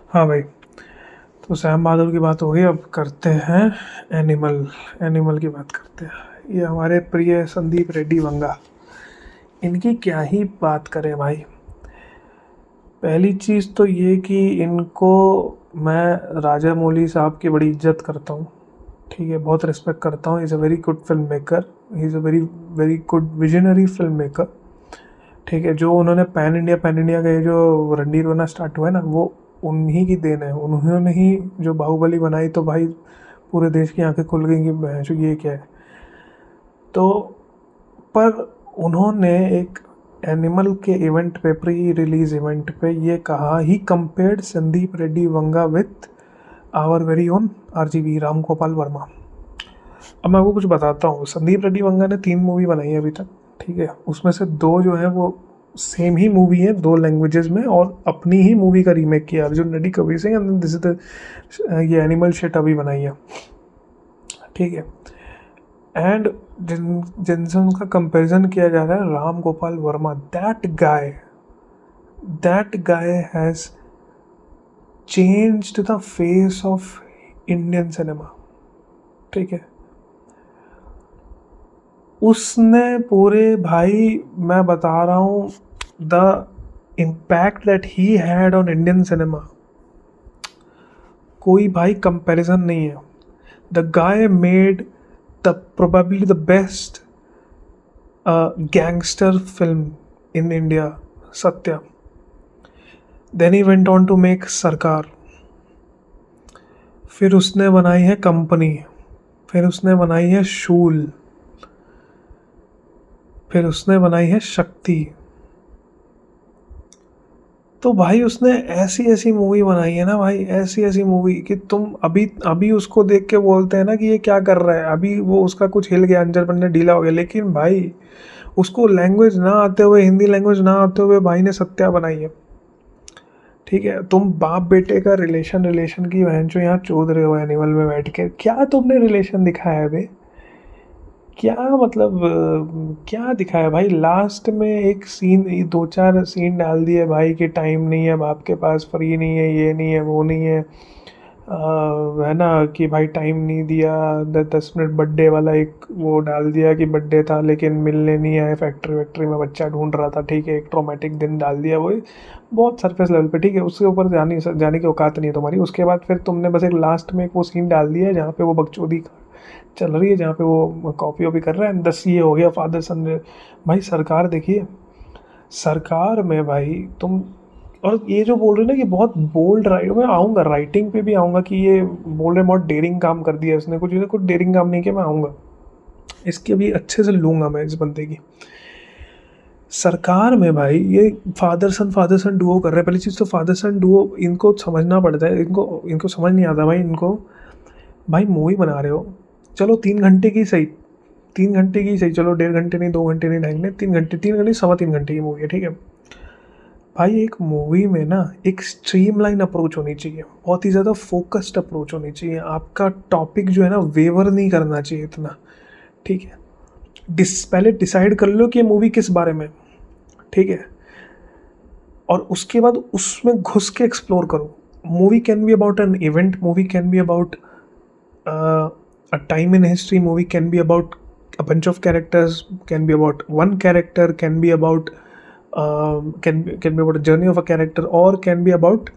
हाँ भाई, तो सैम बहादुर की बात हो गई, अब करते हैं एनिमल। एनिमल की बात करते हैं। ये हमारे प्रिय संदीप रेड्डी वंगा, इनकी क्या ही बात करें भाई। पहली चीज़ तो ये कि इनको मैं राजा मौली साहब की बड़ी इज्जत करता हूँ, ठीक है, बहुत रिस्पेक्ट करता हूँ। Is a very good film maker, he is a very very good visionary film maker, ठीक है। जो उन्होंने पैन इंडिया का ये जो रणधीर बना स्टार्ट हुआ है ना, वो उन्हीं की देन है। उन्होंने ही जो बाहुबली बनाई, तो भाई पूरे देश की आंखें खुल गई कि भैंसो ये क्या है। तो पर उन्होंने एक एनिमल के इवेंट पे, प्री रिलीज इवेंट पे ये कहा, he compared Sandeep Reddy Vanga with our very own RGV Ram Gopal Varma. अब मैं आपको कुछ बताता हूँ। संदीप रेड्डी वंगा ने 3 मूवी बनाई है अभी तक, ठीक है। उसमें से 2 जो है वो सेम ही मूवी है, 2 लैंग्वेजेस में, और अपनी ही मूवी का रीमेक किया Arjun Reddy Kabir Singh, and this is the ये एनिमल शिट अभी बनाई है, ठीक है। एंड जिनसे उनका कंपैरिजन किया जा रहा है, Ram Gopal Varma, that guy has changed the face of Indian cinema, ठीक है। उसने पूरे, भाई मैं बता रहा हूँ, the impact that he had on Indian cinema, कोई भाई कंपैरिजन नहीं है। The guy made the probably the best gangster film in India, Satya. Then he went on to make Sarkar, फिर उसने बनाई है कंपनी, फिर उसने बनाई है शूल, फिर उसने बनाई है शक्ति। तो भाई उसने ऐसी ऐसी मूवी बनाई है ना भाई, ऐसी ऐसी मूवी कि तुम अभी अभी उसको देख के बोलते हैं ना कि ये क्या कर रहा है, अभी वो उसका कुछ हिल गया, अंजर पंजर ढीला हो गया। लेकिन भाई उसको लैंग्वेज ना आते हुए, हिंदी लैंग्वेज ना आते हुए, भाई ने सत्या बनाई है, ठीक है। तुम बाप बेटे का रिलेशन रिलेशन की बहन जो यहाँ चोद रहे हो एनिमल में बैठ के, क्या तुमने रिलेशन दिखाया है बे? क्या मतलब क्या दिखाया भाई? लास्ट में एक सीन, 2-4 सीन डाल दिए भाई कि टाइम नहीं है, बाप के पास फ्री नहीं है, ये नहीं है, वो नहीं है, है ना, कि भाई टाइम नहीं दिया। 10 मिनट बर्थडे वाला एक वो डाल दिया कि बर्थडे था लेकिन मिलने नहीं आए, फैक्ट्री वैक्ट्री में बच्चा ढूंढ रहा था, ठीक है, एक ट्रोमेटिक दिन डाल दिया वो, बहुत सरफेस लेवल पे, ठीक है। उसके ऊपर जाने की औकात नहीं है तुम्हारी। उसके बाद फिर तुमने बस एक लास्ट में एक वो सीन डाल दिया जहाँ पे वो बकचोदी चल रही है, जहाँ पे वो कॉपी वॉपी कर रहा है, 10 ये हो गया फादर सन। भाई सरकार देखिए, सरकार में भाई तुम, और ये जो बोल रहे हो ना कि बहुत बोल्ड राइट, मैं आऊँगा राइटिंग पे भी आऊँगा कि ये बोल रहे बहुत डेयरिंग काम कर दिया इसने, कुछ डेयरिंग काम नहीं किया, मैं आऊँगा इसकी अभी अच्छे से लूँगा मैं इस बंदे की। सरकार में भाई ये फादर सन डुओ कर रहे हैं। पहली चीज़ तो फादर सन डुओ इनको समझना पड़ता है, इनको इनको समझ नहीं आता भाई इनको। भाई मूवी बना रहे हो, चलो 3 घंटे की सही, 3 घंटे की सही, चलो 1.5 घंटे नहीं, 2 घंटे नहीं, 2.5 घंटे, 3 घंटे, 3 घंटे, 3.25 घंटे की मूवी है, ठीक है। भाई एक मूवी में ना एक स्ट्रीमलाइन अप्रोच होनी चाहिए, बहुत ही ज़्यादा फोकस्ड अप्रोच होनी चाहिए। आपका टॉपिक जो है ना वेवर नहीं करना चाहिए इतना, ठीक है। पहले डिसाइड कर लो कि ये मूवी किस बारे में, ठीक है, और उसके बाद उसमें घुस के एक्सप्लोर करो। Movie can be about an event, movie can be about a time in history, movie can be about a bunch of characters, can be about one character, can be about can be about a journey of a character, or can be about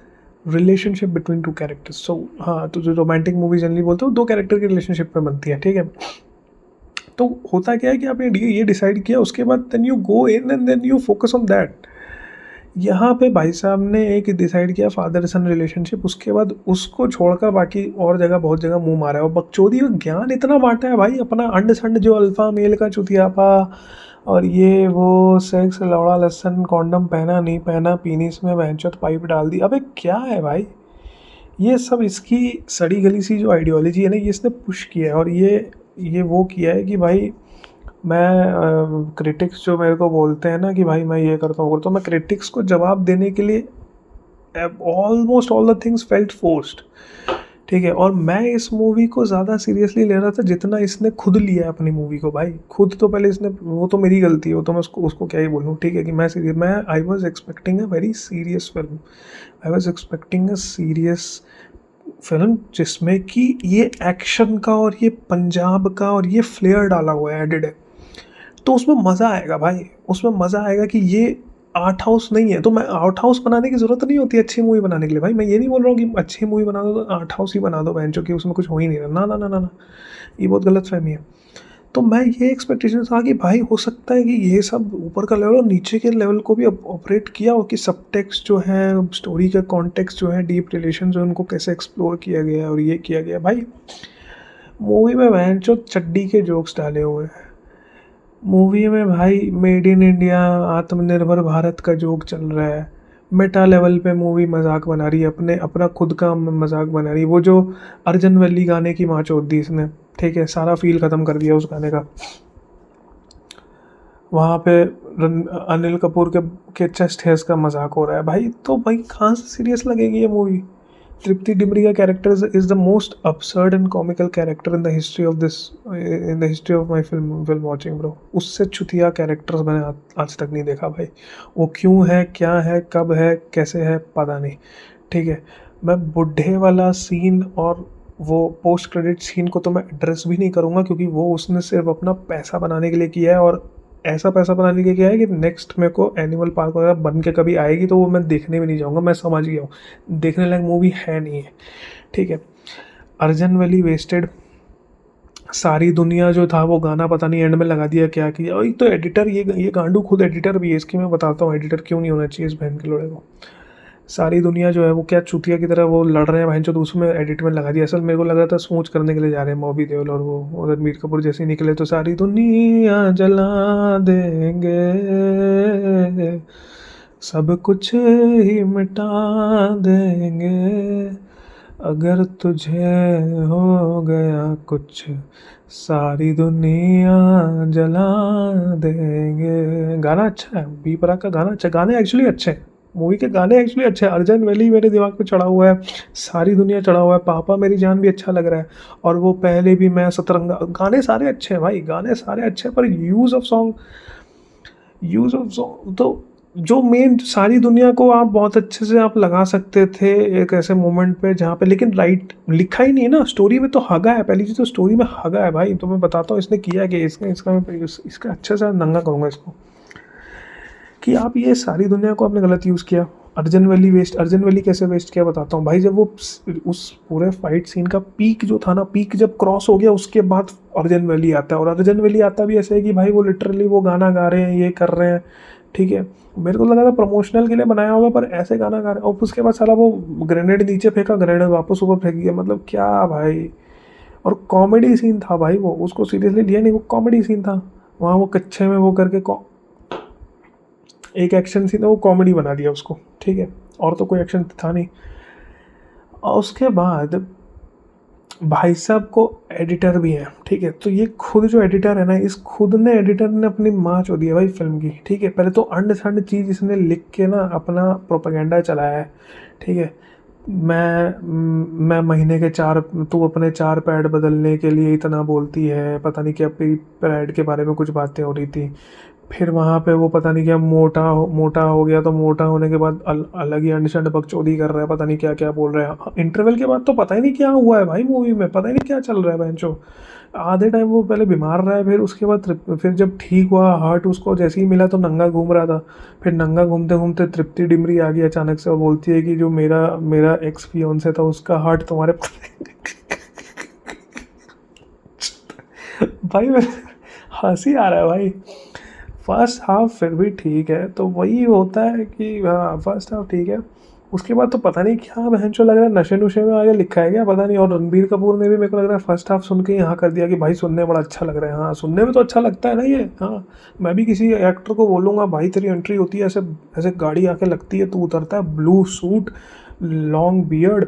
relationship between 2 characters. So हाँ, तो जो romantic movie generally बोलते हो 2 character की relationship पे बनती है, ठीक है। तो होता क्या है कि आपने ये डिसाइड किया, उसके बाद then you go in and then you focus on that. यहाँ पे भाई साहब ने एक डिसाइड किया फादर सन रिलेशनशिप, उसके बाद उसको छोड़कर बाकी और जगह बहुत जगह मुंह मारा है, और बकचोदी और ज्ञान इतना बांटा है भाई, अपना अंड संड जो अल्फा मेल का चुतियापा, और ये वो सेक्स लौड़ा लसन, कॉन्डम पहना नहीं पहना, पीनिस में बहनचोद पाइप डाल दी, अबे क्या है भाई? ये सब इसकी सड़ी गली सी जो आइडियोलॉजी है ना, ये इसने पुश किया है, और ये वो किया है कि भाई मैं क्रिटिक्स जो मेरे को बोलते हैं ना कि भाई मैं ये करता हूँ, तो मैं क्रिटिक्स को जवाब देने के लिए almost all the things felt forced, ठीक है, और मैं इस मूवी को ज़्यादा सीरियसली ले रहा था जितना इसने खुद लिया है अपनी मूवी को भाई। खुद तो पहले इसने, वो तो मेरी गलती है, वो तो मैं उसको उसको क्या ही बोलूँ, ठीक है, कि मैं I was expecting a very serious film. I was expecting a serious film जिसमें कि ये एक्शन का और ये पंजाब का और ये फ्लेयर डाला हुआ है, एडिड है, तो उसमें मज़ा आएगा भाई। उसमें मज़ा आएगा कि ये आर्ट हाउस नहीं है। तो मैं आर्ट हाउस बनाने की ज़रूरत नहीं होती अच्छी मूवी बनाने के लिए भाई। मैं ये नहीं बोल रहा हूँ कि अच्छी मूवी बना दो तो आर्ट हाउस ही बना दो बहन, जो कि उसमें कुछ हो ही नहीं रहा। ना ना ना ना ना, ये बहुत गलत फहमी है। तो मैं ये एक्सपेक्टेशन था कि भाई हो सकता है कि ये सब ऊपर का लेवल और नीचे के लेवल को भी ऑपरेट किया हो, कि सब टेक्स्ट जो है, स्टोरी का कॉन्टेक्स्ट जो है, डीप रिलेशन जो है, उनको कैसे एक्सप्लोर किया गया है और ये किया गया भाई। मूवी में बहन जो चड्डी के जोक्स डाले हुए हैं मूवी में भाई। मेड इन इंडिया, आत्मनिर्भर भारत का जोक चल रहा है। मेटा लेवल पे मूवी मजाक बना रही है, अपना खुद का मजाक बना रही है। वो जो अर्जन वैली गाने की माँ चोद दी इसने, ठीक है, सारा फील ख़त्म कर दिया उस गाने का। वहाँ पे अनिल कपूर के चेस्ट हेयर्स का मजाक हो रहा है भाई। तो भाई कहाँ से सीरियस लगेगी ये मूवी। तृप्ति डिमरी का character is the most absurd and comical character in the history of this, in the history of my film watching bro. उससे चुतिया कैरेक्टर्स मैंने आज तक नहीं देखा भाई। वो क्यों है, क्या है, कब है, कैसे है, पता नहीं, ठीक है। मैं बुढ़े वाला सीन और वो पोस्ट क्रेडिट सीन को तो मैं एड्रेस भी नहीं करूँगा, क्योंकि वो उसने सिर्फ अपना पैसा बनाने के लिए किया है। और ऐसा पैसा बनाने के लिए किया है कि नेक्स्ट मेरे को एनिमल पार्क वगैरह बन के कभी आएगी तो वो मैं देखने भी नहीं जाऊँगा। मैं समझ गया हूँ देखने लायक मूवी है नहीं है, ठीक है। अर्जन वैली वेस्टेड, सारी दुनिया जो था वो गाना पता नहीं एंड में लगा दिया क्या किया। और तो एडिटर, ये गांडू खुद एडिटर भी है इसकी। मैं बताता हूँ एडिटर क्यों नहीं होना चाहिए इस बहन के लोड़े को। सारी दुनिया जो है वो क्या चूतिया की तरह वो लड़ रहे हैं बहन, जो उसमें एडिट में लगा दिया। असल मेरे को लग रहा था स्मूच करने के लिए जा रहे हैं बॉबी देओल और वो रणबीर कपूर जैसे ही निकले तो सारी दुनिया जला देंगे, सब कुछ ही मिटा देंगे, अगर तुझे हो गया कुछ सारी दुनिया जला देंगे। गाना अच्छा है, बी प्राक का गाना अच्छा, गाने एक्चुअली अच्छे हैं, मूवी के गाने एक्चुअली अच्छे हैं। अर्जन वैली मेरे दिमाग पे चढ़ा हुआ है, सारी दुनिया चढ़ा हुआ है, पापा मेरी जान भी अच्छा लग रहा है, और वो पहले भी मैं सतरंगा, गाने सारे अच्छे हैं भाई, गाने सारे अच्छे हैं। पर यूज़ ऑफ सॉन्ग तो जो मेन सारी दुनिया को आप बहुत अच्छे से आप लगा सकते थे एक ऐसे मोमेंट पे जहाँ पे, लेकिन राइट लिखा ही नहीं है ना स्टोरी में। तो हगा है, पहली चीज़ तो स्टोरी में हगा है भाई। तो मैं बताता हूँ इसने किया कि इसका अच्छे से नंगा करूँगा इसको, कि आप ये सारी दुनिया को आपने गलत यूज़ किया। अर्जन वैली कैसे वेस्ट किया बताता हूँ भाई। जब वो उस पूरे फाइट सीन का पीक जो था ना, पीक जब क्रॉस हो गया उसके बाद अर्जन वैली आता है। और अर्जन वैली आता भी ऐसे है कि भाई वो लिटरली वो गाना गा रहे हैं, ये कर रहे हैं, ठीक है। मेरे को लगा था प्रमोशनल के लिए बनाया होगा, पर ऐसे गाना गा रहे हैं। और उसके बाद साला वो ग्रेनेड नीचे फेंका, ग्रेनेड वापस ऊपर फेंक दिया, मतलब क्या भाई। और कॉमेडी सीन था भाई, वो उसको सीरियसली लिया नहीं, वो कॉमेडी सीन था। वहाँ वो कच्चे में वो करके एक एक्शन सीन था, वो कॉमेडी बना दिया उसको, ठीक है। और तो कोई एक्शन था नहीं। और उसके बाद भाई साहब को एडिटर भी हैं, ठीक है। तो ये खुद जो एडिटर है ना, इस खुद ने एडिटर ने अपनी माँ चो दी है भाई फिल्म की, ठीक है। पहले तो अंड संड चीज़ इसने लिख के ना अपना प्रोपेगेंडा चलाया है, ठीक है। मैं महीने के 4, तू अपने 4 पैड बदलने के लिए इतना बोलती है, पता नहीं क्या पैड के बारे में कुछ बातें हो रही थी। फिर वहाँ पे वो पता नहीं क्या मोटा हो गया, तो मोटा होने के बाद अलग ही अंडशंड बकचोदी कर रहा है, पता नहीं क्या क्या बोल रहा है। इंटरवल के बाद तो पता ही नहीं क्या हुआ है भाई मूवी में, पता ही नहीं क्या चल रहा है बहनचो। आधे टाइम वो पहले बीमार रहा है, फिर उसके बाद फिर जब ठीक हुआ हार्ट उसको जैसे ही मिला तो नंगा घूम रहा था। फिर नंगा घूमते घूमते तृप्ति डिमरी आ गई अचानक से और बोलती है कि जो मेरा मेरा एक्स फियोन्से था उसका हार्ट तुम्हारे भाई हंसी आ रहा है भाई। फर्स्ट हाफ फिर भी ठीक है, तो वही होता है कि हाँ फर्स्ट हाफ ठीक है। उसके बाद तो पता नहीं क्या बहनचो लग रहा है, नशे नुशे में आगे लिखा है क्या पता नहीं। और रणबीर कपूर ने भी मेरे को लग रहा है फर्स्ट हाफ सुन के यहाँ कर दिया कि भाई सुनने में बड़ा अच्छा लग रहा है। हाँ सुनने में तो अच्छा लगता है ना ये। हाँ मैं भी किसी एक्टर को बोलूँगा भाई तेरी एंट्री होती है ऐसे ऐसे गाड़ी आके लगती है, तू उतरता है, blue suit, long beard,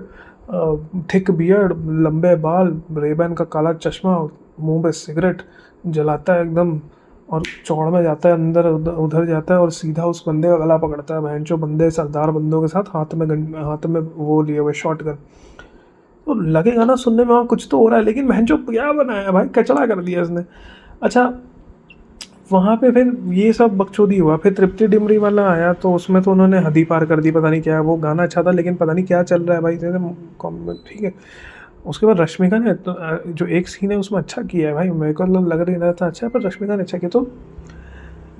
thick beard, लंबे बाल, रेबैन का काला चश्मा, मुंह पे सिगरेट जलाता है एकदम, और चौड़ में जाता है अंदर उधर जाता है और सीधा उस बंदे का गला पकड़ता है। बहनचो बंदे सरदार बंदों के साथ हाथ में वो लिए हुए शॉटगन। तो लगेगा ना सुनने में, वहाँ कुछ तो हो रहा है, लेकिन बहनचोद क्या बनाया है भाई, कचड़ा कर दिया इसने। अच्छा, वहाँ पे फिर ये सब बकचोदी हुआ, फिर तृप्ति डिमरी वाला आया तो उसमें तो उन्होंने हद ही पार कर दी, पता नहीं क्या, वो गाना अच्छा था लेकिन पता नहीं क्या चल रहा है भाई, जैसे ठीक है। उसके बाद रश्मिका ने जो एक सीन है उसमें अच्छा किया है भाई, मेरे को लग रहा था अच्छा है, पर रश्मिका ने अच्छा किया। तो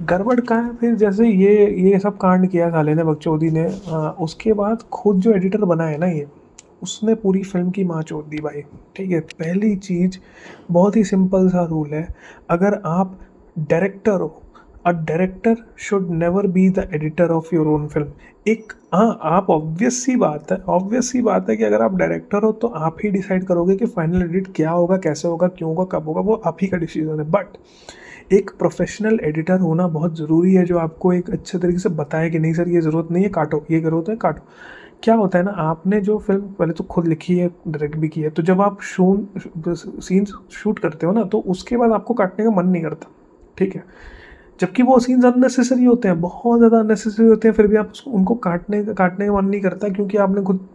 गड़बड़ कहाँ है फिर, जैसे ये सब कांड किया साले ने, बकचोदी ने, उसके बाद खुद जो एडिटर बना है ना ये, उसने पूरी फिल्म की माँ चोद दी भाई। ठीक है, पहली चीज़, बहुत ही सिंपल सा रूल है, अगर आप डायरेक्टर हो, a director should never be the editor of your own film. एक, हाँ, आप ऑब्वियस सी बात है कि अगर आप डायरेक्टर हो तो आप ही डिसाइड करोगे कि फाइनल एडिट क्या होगा, कैसे होगा, क्यों होगा, कब होगा, वो आप ही का डिसीजन है। बट एक प्रोफेशनल एडिटर होना बहुत ज़रूरी है, जो आपको एक अच्छे तरीके से बताए कि नहीं सर ये ज़रूरत नहीं है काटो, ये ज़रूरत है काटो। क्या होता है ना, आपने जो फिल्म पहले तो खुद लिखी है, डायरेक्ट भी की है, तो जब आप सीन शूट करते हो ना, तो उसके बाद आपको काटने का मन नहीं करता। ठीक है, जबकि वो सीन्स अननेसेसरी होते हैं, बहुत ज़्यादा अननेसेसरी होते हैं, फिर भी आप उसको उनको काटने का मन नहीं करता, क्योंकि आपने खुद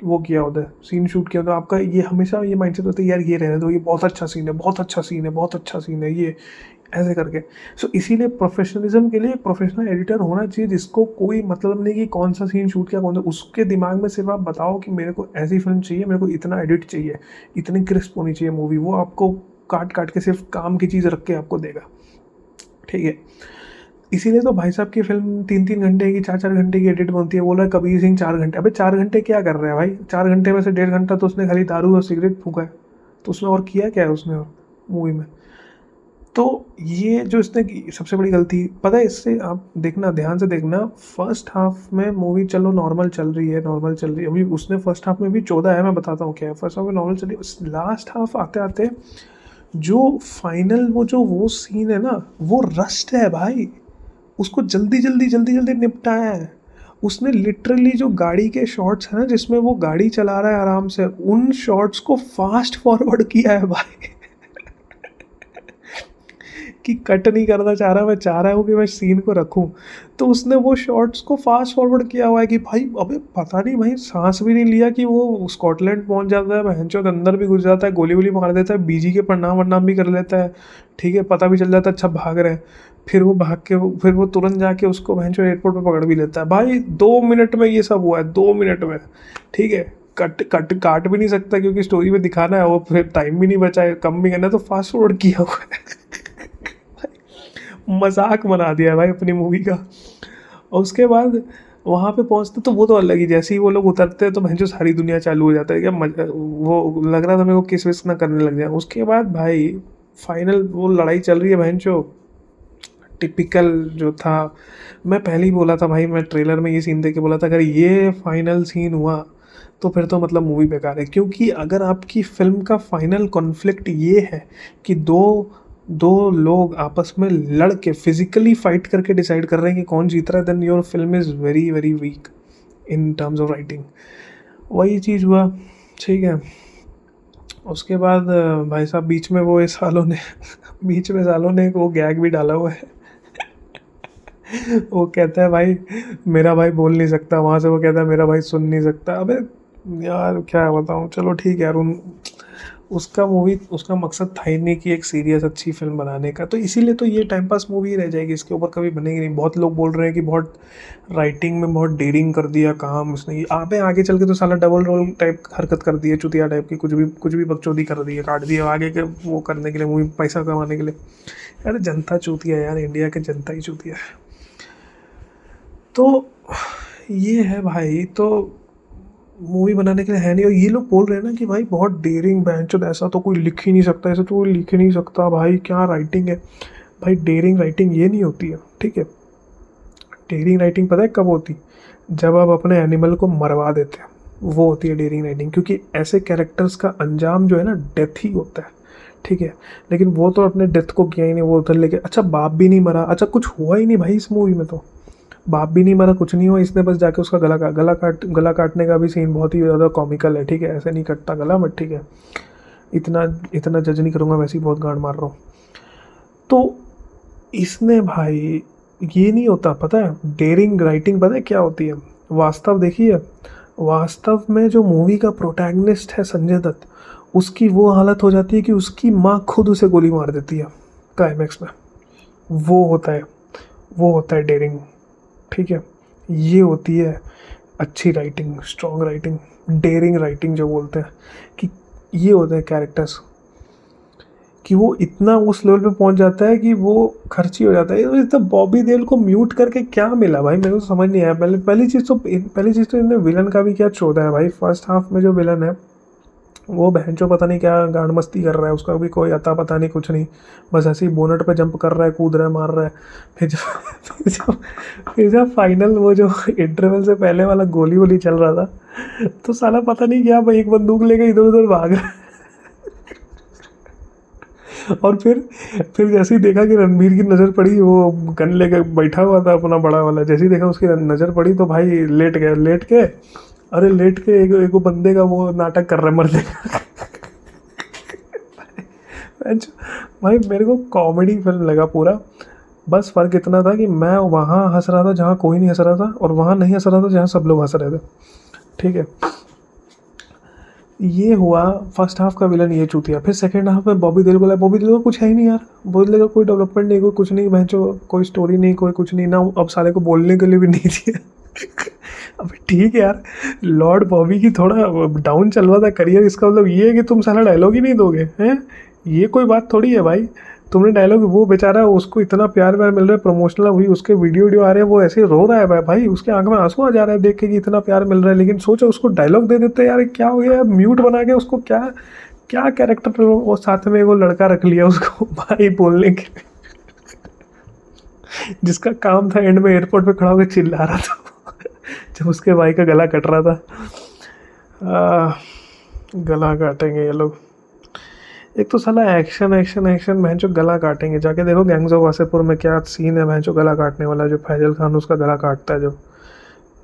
वो किया होता है, सीन शूट किया होता है। आपका ये हमेशा ये माइंडसेट होता है, यार ये रहने दो, ये बहुत अच्छा सीन है, बहुत अच्छा सीन है, बहुत अच्छा सीन है ये, ऐसे करके। सो इसीलिए प्रोफेशनलिज्म के लिए एक प्रोफेशनल एडिटर होना चाहिए, जिसको कोई मतलब नहीं कि कौन सा सीन शूट किया, कौन सा, उसके दिमाग में सिर्फ आप बताओ कि मेरे को ऐसी फिल्म चाहिए, मेरे को इतना एडिट चाहिए, इतनी क्रिस्प होनी चाहिए मूवी, वो आपको काट काट के सिर्फ काम की चीज़ रख के आपको देगा। ठीक है, इसीलिए तो भाई साहब की फिल्म 3-3 घंटे की, 4-4 घंटे की एडिट बनती है। बोला है कबीर सिंह 4 घंटे, अबे 4 घंटे क्या कर रहे हैं भाई, 4 घंटे में से 1.5 घंटा तो उसने खाली दारू और सिगरेट फूका है, तो उसमें और किया क्या है उसने और मूवी में। तो ये जो इसने सबसे बड़ी गलती पता है, इससे आप देखना, ध्यान से देखना, फर्स्ट हाफ में मूवी चलो नॉर्मल चल रही है, नॉर्मल चल रही है, अभी उसने फर्स्ट हाफ में भी 14 है, मैं बताता हूँ क्या है, फर्स्ट हाफ में नॉर्मल चल रही है, लास्ट हाफ आते आते जो फाइनल वो सीन है ना, वो रस्ट है भाई, उसको जल्दी जल्दी निपटाया है उसने। लिटरली जो गाड़ी के शॉट्स हैं ना, जिसमें वो गाड़ी चला रहा है आराम से, उन शॉट्स को फास्ट फॉरवर्ड किया है भाई कि कट नहीं करना चाह रहा, मैं चाह रहा हूँ कि मैं सीन को रखूँ, तो उसने वो शॉट्स को फास्ट फॉरवर्ड किया हुआ है कि भाई अबे पता नहीं भाई, सांस भी नहीं लिया कि वो स्कॉटलैंड पहुँच जाता है, बहनचोद अंदर भी घुस जाता है, गोली वोली मार देता है, बीजी के प्रणाम वरनाम भी कर लेता है। ठीक है, पता भी चल जाता है अच्छा भाग रहे हैं, फिर वो भाग के फिर वो तुरंत जाके उसको बहनचोद एयरपोर्ट पर पकड़ भी लेता है। भाई 2 मिनट में ये सब हुआ है, 2 मिनट में। ठीक है, काट भी नहीं सकता क्योंकि स्टोरी में दिखाना है, वो फिर टाइम भी नहीं बचा है, कम भी करना है, तो फास्ट फॉरवर्ड किया हुआ है मजाक बना दिया है भाई अपनी मूवी का। और उसके बाद वहाँ पे पहुँचते तो वो तो अलग ही, जैसे ही वो लोग उतरते हैं तो भैंसो सारी दुनिया चालू हो जाता है, क्या वो लग रहा था मेरे को किस विस ना करने लग जाए। उसके बाद भाई फाइनल वो लड़ाई चल रही है भैंसो, टिपिकल जो था। मैं पहले ही बोला था भाई, मैं ट्रेलर में ये सीन देख के बोला था अगर ये फाइनल सीन हुआ तो फिर तो मतलब मूवी बेकार है, क्योंकि अगर आपकी फिल्म का फाइनल कॉन्फ्लिक्ट ये है कि दो दो लोग आपस में लड़ के फिजिकली फाइट करके डिसाइड कर रहे हैं कि कौन जीत रहा है, then your film is very very weak in terms of writing. वही चीज़ हुआ। ठीक है, उसके बाद भाई साहब बीच में वो इस सालों ने बीच में सालों ने वो गैग भी डाला हुआ है वो कहता है भाई मेरा भाई बोल नहीं सकता, वहाँ से वो कहता है मेरा भाई सुन नहीं सकता। अबे यार क्या बताऊँ, चलो ठीक है यार, उन उसका मूवी, उसका मकसद था ही नहीं कि एक सीरियस अच्छी फिल्म बनाने का, तो इसीलिए तो ये टाइम पास मूवी रह जाएगी, इसके ऊपर कभी बनेगी नहीं। बहुत लोग बोल रहे हैं कि बहुत राइटिंग में बहुत डेयरिंग कर दिया काम उसने, आगे आगे चल के तो साला डबल रोल टाइप हरकत कर दी है, चुतिया टाइप की, कुछ भी बकचोदी कर दी है, काट दिया आगे के वो करने के लिए, मूवी पैसा कमाने के लिए। अरे जनता चूतिया यार, इंडिया के जनता ही चूतिया है। तो ये है भाई, तो मूवी बनाने के लिए है नहीं, और ये लोग बोल रहे हैं ना कि भाई बहुत डेयरिंग, बैंचोद ऐसा तो कोई लिख ही नहीं सकता, ऐसा तो कोई लिख ही नहीं सकता भाई, क्या राइटिंग है भाई। डेयरिंग राइटिंग ये नहीं होती है, ठीक है। डेयरिंग राइटिंग पता है कब होती, जब आप अपने एनिमल को मरवा देते हैं, वो होती है डेयरिंग राइटिंग, क्योंकि ऐसे कैरेक्टर्स का अंजाम जो है ना डेथ ही होता है। ठीक है, लेकिन वो तो अपने डेथ को किया ही नहीं, वो उधर लेके, अच्छा बाप भी नहीं मरा, अच्छा कुछ हुआ ही नहीं भाई इस मूवी में, तो बाप भी नहीं मरा, कुछ नहीं हुआ, इसने बस जाके उसका गला काटने का भी सीन बहुत ही ज़्यादा कॉमिकल है। ठीक है, ऐसे नहीं कटता गला, बट ठीक है, इतना इतना जज नहीं करूँगा, वैसे ही बहुत गांड मार रहा हूँ। तो इसने भाई, ये नहीं होता पता है, डेयरिंग राइटिंग पता है क्या होती है, वास्तव देखिए, वास्तव में जो मूवी का प्रोटैगनिस्ट है संजय दत्त, उसकी वो हालत हो जाती है कि उसकी माँ खुद उसे गोली मार देती है क्लाइमैक्स में। वो होता है वो होता है डेयरिंग। ठीक है, ये होती है अच्छी writing, strong writing, daring writing जो बोलते हैं, कि ये होते हैं कैरेक्टर्स, कि वो इतना उस लेवल पे पहुंच जाता है कि वो खर्ची हो जाता है। तो बॉबी देओल को म्यूट करके क्या मिला भाई, मेरे को तो समझ नहीं आया। पहली चीज़ तो इन्होंने विलन का भी क्या चौधा है भाई। फर्स्ट हाफ में जो विलन है वो बहनचो पता नहीं क्या गांड मस्ती कर रहा है, उसका भी कोई अता पता नहीं, कुछ नहीं, बस ऐसे ही बोनट पे जंप कर रहा है, कूद रहा है, मार रहा है। फिर जब फिर जब फिर जब फाइनल वो जो इंटरवल से पहले वाला गोली वोली चल रहा था, तो साला पता नहीं क्या भाई एक बंदूक लेके इधर उधर भाग रहा है। और फिर जैसे ही देखा कि रणबीर की नज़र पड़ी, वो गन लेके बैठा हुआ था अपना बड़ा वाला, जैसे ही देखा उसकी नज़र पड़ी तो भाई लेट के अरे लेट के एक बंदे का वो नाटक कर रहा है मरने का। भाई मेरे को कॉमेडी फिल्म लगा पूरा। बस फ़र्क इतना था कि मैं वहाँ हंस रहा था जहाँ कोई नहीं हंस रहा था, और वहाँ नहीं हंस रहा था जहाँ सब लोग हंस रहे थे। ठीक है, ये हुआ फर्स्ट हाफ का विलन, ये चूतिया। फिर सेकंड हाफ में बॉबी देओल बोला, बॉबी देओल का कुछ है ही नहीं यार, बॉबी देओल का कोई डेवलपमेंट नहीं, कोई कुछ नहीं, भैंचो कोई स्टोरी नहीं, कोई कुछ नहीं ना, अब साले को बोलने के लिए भी नहीं दिया। अब ठीक है यार, लॉर्ड बॉबी की थोड़ा डाउन चल रहा था करियर, इसका मतलब ये है कि तुम साला डायलॉग ही नहीं दोगे हैं? ये कोई बात थोड़ी है भाई। तुमने डायलॉग, वो बेचारा उसको इतना प्यार व्यार मिल रहा है, प्रमोशनल हुई, उसके वीडियो आ रहे हैं, वो ऐसे ही रो रहा है भाई, उसके आंख में आंसू आ जा रहा है देख के कि इतना प्यार मिल रहा है, लेकिन सोचो उसको डायलॉग दे देते यार, क्या हो गया, म्यूट बना के उसको क्या क्या कैरेक्टर, वो साथ में वो लड़का रख लिया उसको भाई बोलने के लिए, जिसका काम था एंड में एयरपोर्ट पे खड़ा होकर चिल्ला रहा था जब उसके भाई का गला कट रहा था। गला काटेंगे ये लोग। एक तो साला एक्शन एक्शन एक्शन भैंचो गला काटेंगे, जाके देखो गैंग्स ऑफ वासेपुर में क्या सीन है भैंचो गला काटने वाला, जो फैजल खान उसका गला काटता है, जो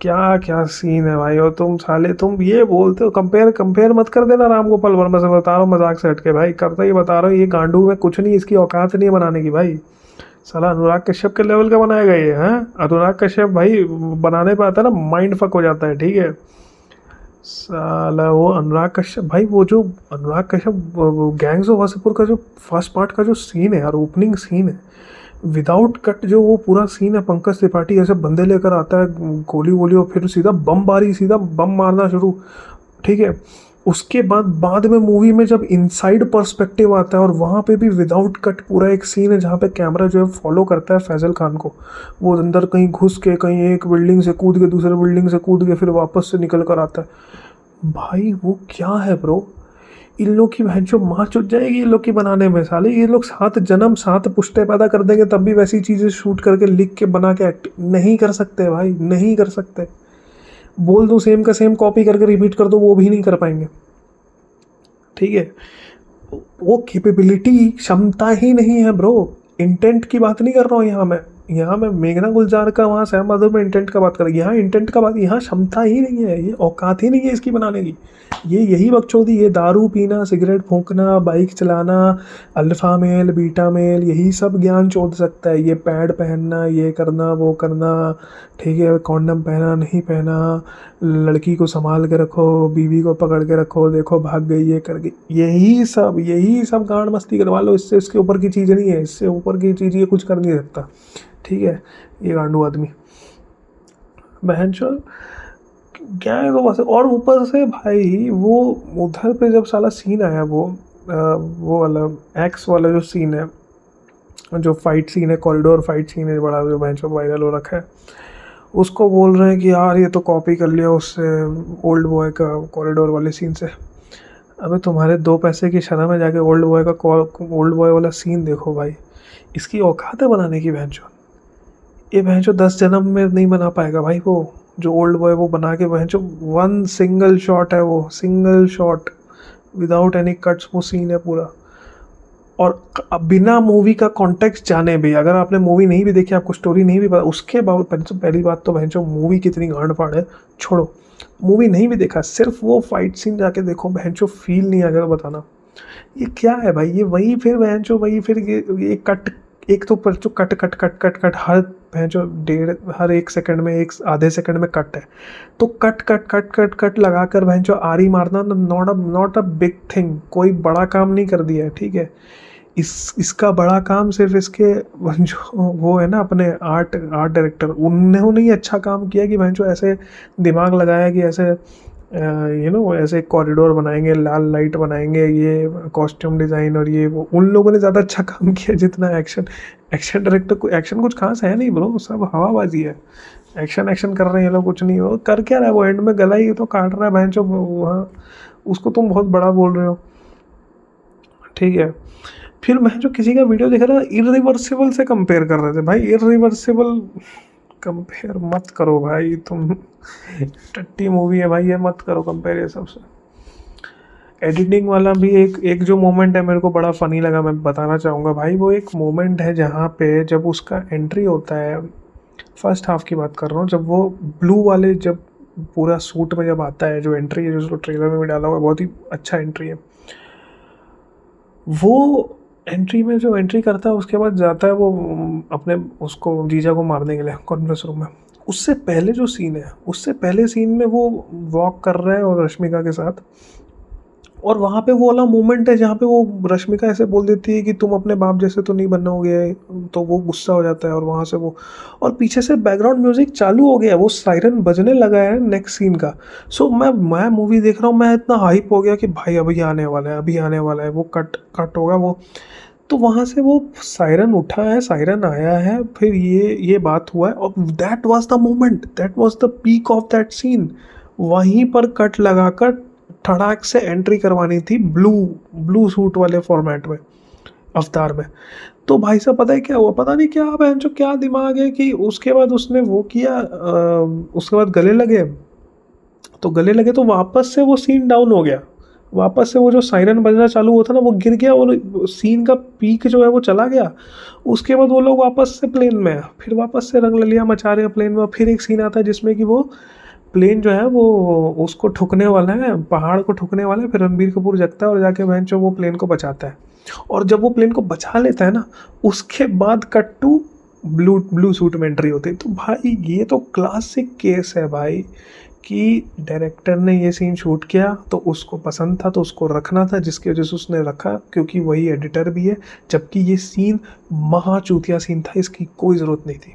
क्या क्या सीन है भाई। और तुम साले तुम ये बोलते हो, कंपेयर कंपेयर मत कर देना राम गोपाल वर्मा से, बता रहा हूँ मजाक से हट के भाई, करता ही बता रहा हूँ, ये गांडू में कुछ नहीं, इसकी औकात नहीं है बनाने की भाई। साला अनुराग कश्यप के लेवल का बनाएगा ये, हैं? अनुराग कश्यप भाई बनाने पे आता है ना माइंड फक हो जाता है। ठीक है, साला वो अनुराग कश्यप भाई, वो जो अनुराग कश्यप गैंग्स ऑफ वासेपुर का जो फर्स्ट पार्ट का जो सीन है यार, ओपनिंग सीन है विदाउट कट, जो वो पूरा सीन है, पंकज त्रिपाठी ऐसे बंदे लेकर आता है गोली वोली, और फिर सीधा बम बारी, सीधा बम मारना शुरू। ठीक है, उसके बाद में मूवी में जब इनसाइड पर्सपेक्टिव आता है, और वहाँ पे भी विदाउट कट पूरा एक सीन है जहाँ पे कैमरा जो है फॉलो करता है फैजल खान को, वो अंदर कहीं घुस के, कहीं एक बिल्डिंग से कूद के, दूसरे बिल्डिंग से कूद के, फिर वापस से निकल कर आता है। भाई वो क्या है ब्रो, इन लोग की बहन जो माँ चुट जाएगी इन लोग की बनाने में। साले ये लोग 7 जन्म 7 पुश्ते पैदा कर देंगे तब भी वैसी चीज़ें शूट करके लिख के बना के एक्ट नहीं कर सकते भाई, नहीं कर सकते। बोल दो सेम का सेम कॉपी करके रिपीट कर दो, वो भी नहीं कर पाएंगे। ठीक है, वो कैपेबिलिटी, क्षमता ही नहीं है ब्रो। इंटेंट की बात नहीं कर रहा हूँ यहाँ मैं मेघना गुलजार का, वहाँ सैम बहादुर में इंटेंट का बात कर, यहाँ इंटेंट का बात, यहाँ क्षमता ही नहीं है, ये औकात ही नहीं है इसकी बनाने की। ये यही बकचोदी, ये दारू पीना, सिगरेट फूंकना, बाइक चलाना, अल्फा मेल बीटा मेल, यही सब ज्ञान चोद सकता है। ये पैड पहनना, ये करना, वो करना, ठीक है, कॉन्डम पहना नहीं पहना, लड़की को संभाल के रखो, बीवी को पकड़ के रखो, देखो भाग गई, ये कर गई, यही सब गांड मस्ती करवा लो, इससे इसके ऊपर की चीज़ नहीं है, इससे ऊपर की चीज़ ये कुछ कर नहीं सकता। ठीक है, ये गांडू आदमी बहनचोद क्या है तो बस। और ऊपर से भाई वो उधर पे जब साला सीन आया, वो वाला एक्स वाला जो सीन है, जो फाइट सीन है, कॉरिडोर फाइट सीन है बड़ा, जो बहनचोद वायरल हो रखा है, उसको बोल रहे हैं कि यार ये तो कॉपी कर लिया उससे, ओल्ड बॉय का कॉरिडोर वाले सीन से। अबे तुम्हारे 2 पैसे की शर्म है, जाके ओल्ड बॉय वाला सीन देखो भाई। इसकी औकात है बनाने की बहनचोद, ये भैंचो 10 जन्म में नहीं बना पाएगा भाई। वो जो ओल्ड बॉय वो बना के भैंचो 1 सिंगल शॉट है, वो single shot without any cuts, वो सीन है पूरा। और बिना मूवी का कॉन्टेक्स्ट जाने भी, अगर आपने मूवी नहीं भी देखी, आपको स्टोरी नहीं भी पता, उसके बाद पहली बात तो भैंचो मूवी कितनी गांड फाड़ है, छोड़ो मूवी नहीं भी देखा, सिर्फ वो फाइट सीन जाके देखो भैंचो, फील नहीं आ गया तो बताना ये क्या है भाई। ये वही फिर भैंचो, वही फिर ये कट, एक तो पर जो cut cut cut cut cut हर भैंचो डेढ़ हर 1 सेकंड में, एक आधे सेकंड में कट है, तो cut cut cut cut cut लगा कर भैंचो आरी मारना नॉट अ बिग थिंग, कोई बड़ा काम नहीं कर दिया है, ठीक है। इसका बड़ा काम सिर्फ इसके जो वो है ना अपने आर्ट आर्ट डायरेक्टर, उन्होंने ही अच्छा काम किया कि भैंचो ऐसे दिमाग लगाया कि ऐसे ऐसे कॉरिडोर बनाएंगे, लाल लाइट बनाएंगे, ये कॉस्ट्यूम डिज़ाइन और ये वो, उन लोगों ने ज़्यादा अच्छा काम किया जितना एक्शन। एक्शन डायरेक्टर को एक्शन कुछ खास है नहीं ब्रो, सब हवाबाजी है। एक्शन एक्शन कर रहे हैं ये लोग, कुछ नहीं, वो कर क्या रहा है, वो एंड में गला ही तो काट रहा है भैंचो वहाँ, उसको तुम बहुत बड़ा बोल रहे हो, ठीक है। फिर मैं जो किसी का वीडियो देख रहा था, इरिवर्सिबल से कंपेयर कर रहे थे भाई, इरिवर्सिबल कंपेयर मत करो भाई तुम, टट्टी मूवी है भाई, ये मत करो कंपेयर ये सबसे। एडिटिंग वाला भी एक एक जो मोमेंट है मेरे को बड़ा फ़नी लगा, मैं बताना चाहूँगा भाई। वो एक मोमेंट है जहाँ पे जब उसका एंट्री होता है, फर्स्ट हाफ की बात कर रहा हूँ, जब वो ब्लू वाले जब पूरा सूट में जब आता है, जो एंट्री है जो उसको ट्रेलर में भी डाला हुआ है, बहुत ही अच्छा एंट्री है। वो एंट्री में जो एंट्री करता है उसके बाद जाता है वो अपने उसको जीजा को मारने के लिए कॉन्फ्रेंस रूम में। उससे पहले जो सीन है, उससे पहले सीन में वो वॉक कर रहा है और रश्मिका के साथ, और वहाँ पे वो वाला मोमेंट है जहाँ पे वो रश्मिका ऐसे बोल देती है कि तुम अपने बाप जैसे तो नहीं बनोगे, तो वो गुस्सा हो जाता है और वहाँ से वो, और पीछे से बैकग्राउंड म्यूजिक चालू हो गया, वो सायरन बजने लगा है नेक्स्ट सीन का। सो मैं मूवी देख रहा हूँ, मैं इतना हाइप हो गया कि भाई अभी आने वाला है, अभी आने वाला है, वो कट कट होगा वो। तो वहाँ से वो सायरन उठा है, सायरन आया है, फिर ये बात हुआ है, और that was the moment, that was the peak of that scene. वहीं पर कट लगाकर धड़ाक से एंट्री करवानी थी ब्लू ब्लू सूट वाले फॉर्मेट में, अवतार में। तो भाई साहब पता है क्या हुआ, पता नहीं क्या बहन जो क्या दिमाग है कि उसके बाद उसने वो किया, उसके बाद गले लगे, तो गले लगे तो वापस से वो सीन डाउन हो गया, वापस से वो जो सायरन बजना चालू हुआ था ना वो गिर गया, और सीन का पीक जो है वो चला गया। उसके बाद वो लोग वापस से प्लेन में है, फिर वापस से रंग ललिया मचा रहे हैं प्लेन में, फिर एक सीन आता है जिसमें कि वो प्लेन जो है वो उसको ठुकने वाला है, पहाड़ को ठुकने वाला है, फिर रणबीर कपूर जगता है और जाके बहन जो वो प्लेन को बचाता है, और जब वो प्लेन को बचा लेता है ना, उसके बाद cut to blue blue suit में एंट्री होती है। तो भाई ये तो क्लासिक केस है भाई, कि डायरेक्टर ने ये सीन शूट किया तो उसको पसंद था तो उसको रखना था, जिसकी वजह से उसने रखा, क्योंकि वही एडिटर भी है। जबकि ये सीन महाचूतिया सीन था, इसकी कोई ज़रूरत नहीं थी,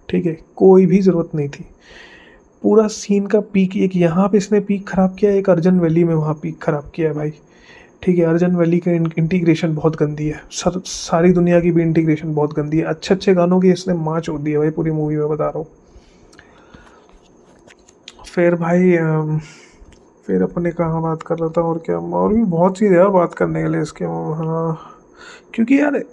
ठीक है, कोई भी ज़रूरत नहीं थी। पूरा सीन का पीक एक यहाँ पे इसने पीक ख़राब किया, एक अर्जन वैली में वहाँ पीक ख़राब किया है भाई, ठीक है। अर्जन वैली का इंटीग्रेशन बहुत गंदी है, सारी दुनिया की भी इंटीग्रेशन बहुत गंदी है, अच्छे अच्छे गानों की इसने माँ चोद दी है भाई पूरी मूवी में, बता रहा हूँ। फिर भाई फिर अपने कहाँ बात कर रहा था, और क्या, और भी बहुत चीज़ है बात करने के लिए इसके, हाँ। क्योंकि यार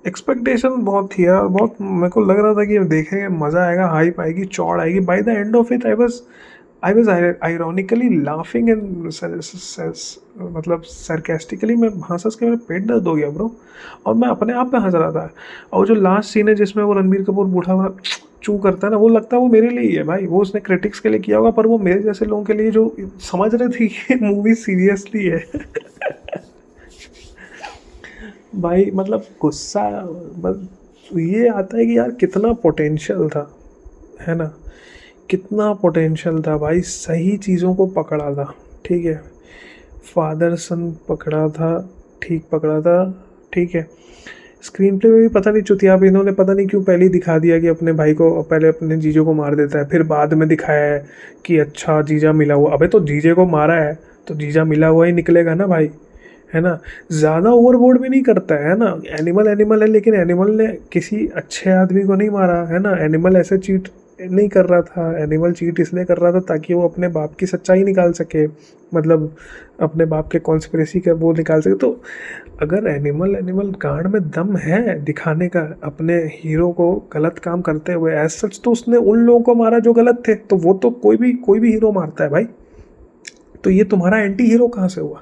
एक्सपेक्टेशन बहुत थी यार, बहुत मेरे को लग रहा था कि देखेंगे मज़ा आएगा, हाइप आएगी, चौड़ आएगी। By the end of it I was ironically laughing and मतलब सरकेस्टिकली मैं हंस हंस के मेरा पेट दर्द हो गया ब्रो, और मैं अपने आप में हंस रहा था। और जो लास्ट सीन है जिसमें वो रणबीर कपूर बूढ़ा हुआ चू करता है ना, वो लगता है वो मेरे लिए ही है भाई, वो उसने क्रिटिक्स के लिए किया होगा, पर वो मेरे जैसे लोगों के लिए जो समझ रहे थे कि मूवी सीरियसली है भाई मतलब गुस्सा, बस ये आता है कि यार कितना पोटेंशियल था, है ना, कितना पोटेंशियल था भाई, सही चीज़ों को पकड़ा था, ठीक है। फादर सन पकड़ा था, ठीक पकड़ा था, ठीक है। स्क्रीन प्ले में भी पता नहीं चुतिया, अब इन्होंने पता नहीं क्यों पहले ही दिखा दिया कि अपने भाई को, पहले अपने जीजो को मार देता है, फिर बाद में दिखाया है कि अच्छा जीजा मिला हुआ। अबे तो जीजे को मारा है तो जीजा मिला हुआ ही निकलेगा ना भाई, है ना। ज़्यादा ओवरबोर्ड भी नहीं करता है ना, एनिमल एनिमल है, लेकिन एनिमल ने किसी अच्छे आदमी को नहीं मारा, है ना। एनिमल ऐसे चीट नहीं कर रहा था, एनिमल चीट इसलिए कर रहा था ताकि वो अपने बाप की सच्चाई निकाल सके, मतलब अपने बाप के कॉन्स्पिरेसी का वो निकाल सके। तो अगर एनिमल गांड में दम है दिखाने का अपने हीरो को गलत काम करते हुए एज सच, तो उसने उन लोगों को मारा जो गलत थे, तो वो तो कोई भी हीरो मारता है भाई। तो ये तुम्हारा एंटी हीरो कहाँ से हुआ?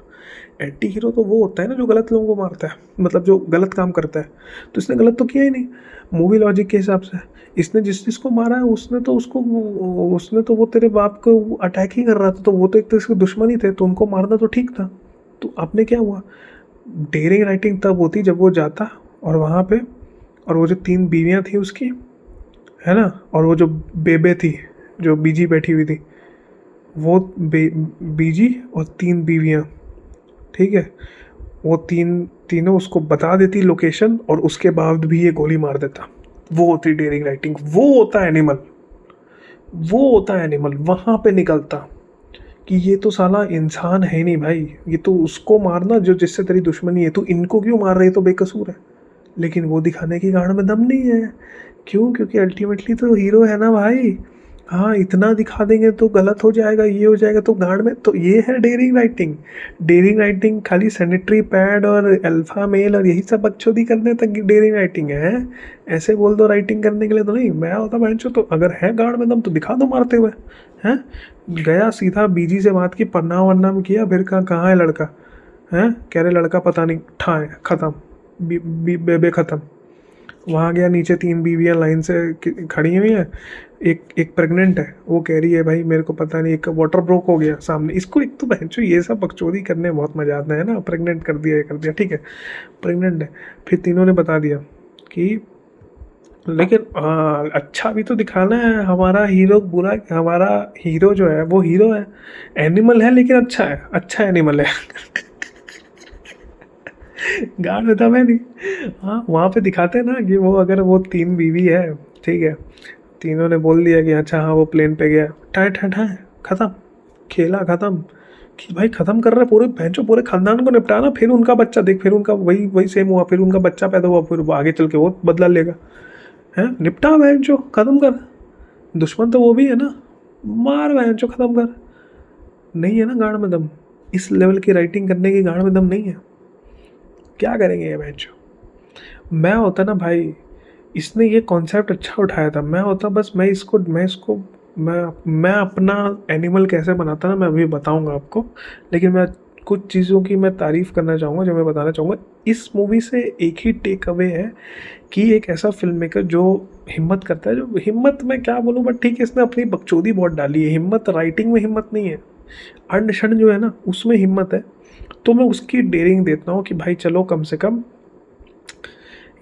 एंटी हीरो तो वो होता है ना जो गलत लोगों को मारता है, मतलब जो गलत काम करता है। तो इसने गलत तो किया ही नहीं मूवी लॉजिक के हिसाब से। इसने जिसको मारा है उसने तो वो तेरे बाप को अटैक ही कर रहा था, तो वो तो एक तरह से दुश्मन ही थे, तो उनको मारना तो ठीक था। तो आपने क्या हुआ, डेयरिंग राइटिंग तब होती जब वो जाता और वहाँ पे, और वो जो 3 बीवियाँ थी उसकी, है ना। और वो जो बेबे थी, जो बीजी बैठी हुई थी, वो बीजी और 3 बीवियाँ, ठीक है। वो तीनों उसको बता देती लोकेशन, और उसके बाद भी ये गोली मार देता। वो होती डेयरिंग राइटिंग, वो होता है एनिमल, वो होता है एनिमल। वहाँ पे निकलता कि ये तो साला इंसान है नहीं भाई, ये तो उसको मारना जो जिससे तेरी दुश्मनी है, तू इनको क्यों मार रही है, तो बेकसूर है। लेकिन वो दिखाने की गाड़ में दम नहीं है। क्यों? क्योंकि अल्टीमेटली तो हीरो है ना भाई। हाँ, इतना दिखा देंगे तो गलत हो जाएगा, ये हो जाएगा, तो गाड़ में तो ये है डेयरिंग राइटिंग। डेयरिंग राइटिंग खाली सैनिटरी पैड और अल्फा मेल और यही सब बकचोदी करने तक की डेयरिंग राइटिंग है। ऐसे बोल दो राइटिंग करने के लिए तो नहीं। मैं होता बहनचो तो अगर है गाड़ में दम तो दिखा दो मारते हुए। हैं? गया सीधा बीजी से बात की, पन्ना वन्ना में किया, फिर कहाँ है लड़का? हैं? कह रहे लड़का पता नहीं, ठाए ख़त्म, बेबे ख़त्म। वहाँ गया, नीचे 3 बीवियाँ लाइन से खड़ी हुई हैं। एक एक प्रेग्नेंट है, वो कह रही है भाई मेरे को पता नहीं, एक का वाटर ब्रोक हो गया सामने। इसको एक तो बहनचो ये सब बकचोदी करने में बहुत मजा आता है ना। प्रेग्नेंट कर दिया, ये कर दिया, ठीक है, प्रेग्नेंट है। फिर तीनों ने बता दिया कि लेकिन अच्छा भी तो दिखाना है। हमारा हीरो बुरा, हमारा हीरो जो है वो हीरो है, एनिमल है लेकिन अच्छा है, अच्छा एनिमल है। गाड़ में दम है नहीं। हाँ, वहाँ पे दिखाते हैं ना कि वो अगर वो 3 बीवी है, ठीक है, तीनों ने बोल दिया कि अच्छा हाँ वो प्लेन पे गया, ठाए ठाए ठाए ख़त्म, खेला ख़त्म। कि भाई ख़त्म कर रहे पूरे भैंचो, पूरे खानदान को निपटाना, फिर उनका बच्चा देख, फिर उनका वही वही सेम हुआ, फिर उनका बच्चा पैदा हुआ, फिर वो आगे चल के वो बदला लेगा। हैं? निपटा भैंचो, ख़त्म कर। दुश्मन तो वो भी है ना, मार भैंचो, ख़त्म कर। नहीं है ना गाड़ में दम, इस लेवल की राइटिंग करने की गाड़ में दम नहीं है। क्या करेंगे ये भैंचो? मैं होता ना भाई, इसने ये कॉन्सेप्ट अच्छा उठाया था, मैं होता बस मैं अपना एनिमल कैसे बनाता ना, मैं अभी बताऊंगा आपको। लेकिन मैं कुछ चीज़ों की मैं तारीफ़ करना चाहूँगा, जो मैं बताना चाहूँगा इस मूवी से। एक ही टेक अवे है कि एक ऐसा फिल्म मेकर जो हिम्मत करता है, जो हिम्मत मैं क्या बोलूँ, बट ठीक है, इसने अपनी बकचोदी बहुत डाली है। हिम्मत राइटिंग में हिम्मत नहीं है, अंड शंड जो है ना उसमें हिम्मत है। तो मैं उसकी डेयरिंग देता हूँ कि भाई चलो कम से कम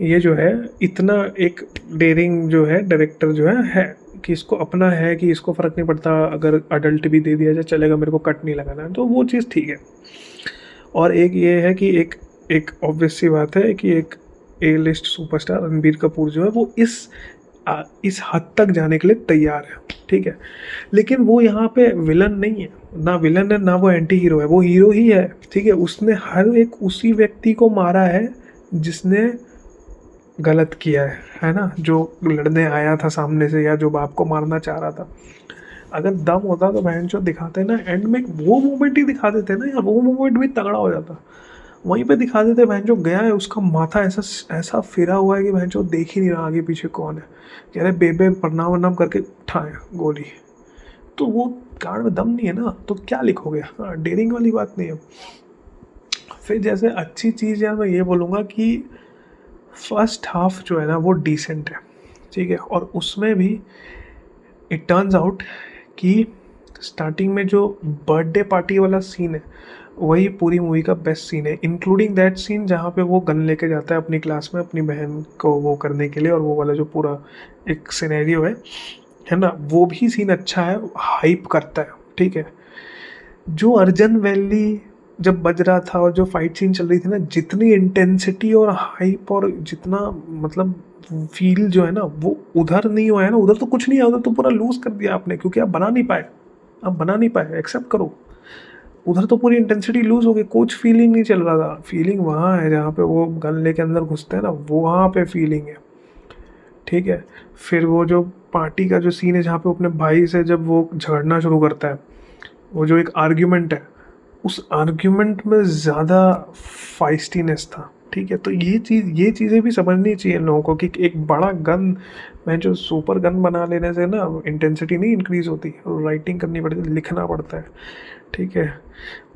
ये जो है इतना एक डेयरिंग जो है डायरेक्टर जो है कि इसको अपना है कि इसको फ़र्क नहीं पड़ता अगर अडल्ट भी दे दिया जाए चलेगा, मेरे को कट नहीं लगाना है, तो वो चीज़ ठीक है। और एक ये है कि एक एक ऑब्वियस सी बात है कि एक ए लिस्ट सुपरस्टार रणबीर कपूर जो है वो इस हद तक जाने के लिए तैयार है, ठीक है। लेकिन वो यहाँ पे विलन नहीं है, ना विलन है ना वो एंटी हीरो है, वो हीरो ही है, ठीक है। उसने हर एक उसी व्यक्ति को मारा है जिसने गलत किया है ना, जो लड़ने आया था सामने से या जो बाप को मारना चाह रहा था। अगर दम होता तो बहन जो दिखाते ना एंड में, वो मोमेंट ही दिखा देते ना यार, वो मोमेंट भी तगड़ा हो जाता। वहीं पे दिखा देते बहन जो गया है, उसका माथा ऐसा ऐसा फिरा हुआ है कि बहन जो देख ही नहीं रहा आगे पीछे कौन है, कह रहे बेबे प्रणाम वरनाम करके उठाए गोली। तो वो गाड़ में दम नहीं है ना, तो क्या लिखोगे? हाँ, डेयरिंग वाली बात नहीं है। फिर जैसे अच्छी चीज़ यार मैं ये बोलूँगा कि फर्स्ट हाफ जो है ना वो डिसेंट है, ठीक है। और उसमें भी इट टर्न्स आउट कि स्टार्टिंग में जो बर्थडे पार्टी वाला सीन है वही पूरी मूवी का बेस्ट सीन है, इंक्लूडिंग दैट सीन जहाँ पे वो गन लेके जाता है अपनी क्लास में अपनी बहन को वो करने के लिए, और वो वाला जो पूरा एक सिनेरियो है ना, वो भी सीन अच्छा है, हाइप करता है, ठीक है। जो अर्जन वैली जब बज रहा था और जो फाइट सीन चल रही थी ना, जितनी इंटेंसिटी और हाइप और जितना मतलब फील जो है ना वो उधर नहीं हुआ है ना, उधर तो कुछ नहीं है, उधर तो पूरा लूज कर दिया आपने, क्योंकि आप बना नहीं पाए, आप बना नहीं पाए, एक्सेप्ट करो। उधर तो पूरी इंटेंसिटी लूज हो गई, कुछ फीलिंग नहीं चल रहा था। फीलिंग वहाँ है जहाँ पे वो गन लेके अंदर घुसते हैं ना, वो वहाँ पे फीलिंग है, ठीक है। फिर वो जो पार्टी का जो सीन है जहाँ पे अपने भाई से जब वो झगड़ना शुरू करता है, वो जो एक आर्ग्यूमेंट है, उस आर्ग्यूमेंट में ज़्यादा फाइस्टीनेस था, ठीक है। तो ये चीज़ें भी समझनी चाहिए लोगों को कि एक बड़ा गन में जो सुपर गन बना लेने से ना इंटेंसिटी नहीं इंक्रीज़ होती, राइटिंग करनी पड़ती है, लिखना पड़ता है, ठीक है,